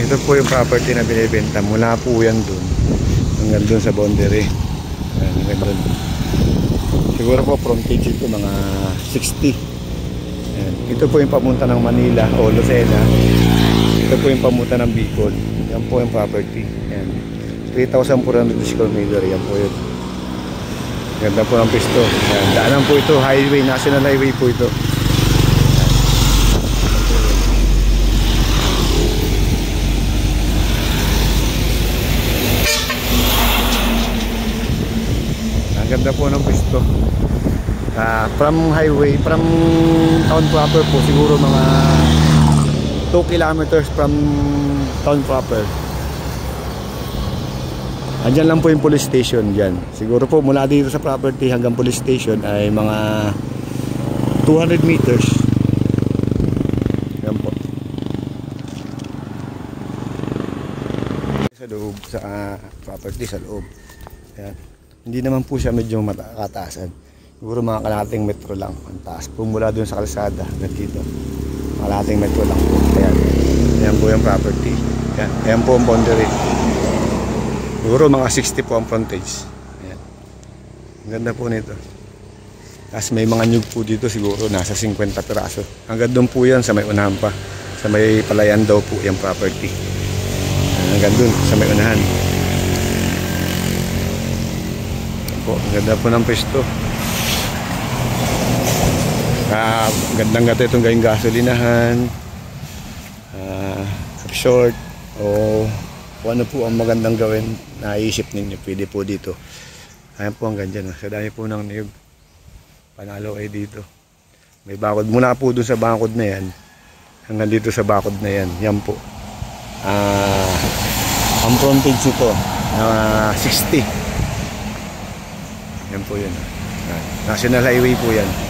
Ito po yung property na binibenta. Mula po yan dun hanggang dun sa boundary. Ayan, hanggang dun. Siguro po frontage ito mga 60. Ayan. Ito po yung pamunta ng Manila o Lucena. Ito po yung pamunta ng Bicol. Yan po yung property. Ayan. 3,400 square meter. Yan po yun. Ganda po ng pisto. Ayan. Daanan po ito. Highway. National highway po ito. Ang ganda po ng pisto. From highway, from town proper po, siguro mga 2 kilometers from town proper. Andyan lang po yung police station dyan. Siguro po mula dito sa property hanggang police station ay mga 200 meters. Yan po. Sa loob, sa property sa loob. Yan. Hindi naman po siya medyo matakataasan. Siguro mga kalahating metro lang ang taas po mula dun sa kalsada hanggang dito. Kalahating metro lang po. Ayan. Ayan po yung property. Ayan, ayan po ang boundary. Siguro mga 60 po ang frontage. Ayan. Ang ganda po nito. Tapos may mga nyug po dito, siguro nasa 50 piraso. Hanggang doon po yan sa may unahan pa. Sa may palayan daw po yung property. Hanggang doon sa may unahan. Ayan po, ang ganda po ng pwesto. Gandang ganda itong gayong gasolinahan, short, o kung ano po ang magandang gawin na iisip ninyo, pwede po dito. Ayan po ang ganda. Sa dami po ng niyog, panalo kayo dito. May bakod mula po dun sa bakod na yan hanggang dito sa bakod na yan. Yan po ang frontage ito 60. Yan po yun. National highway po yan.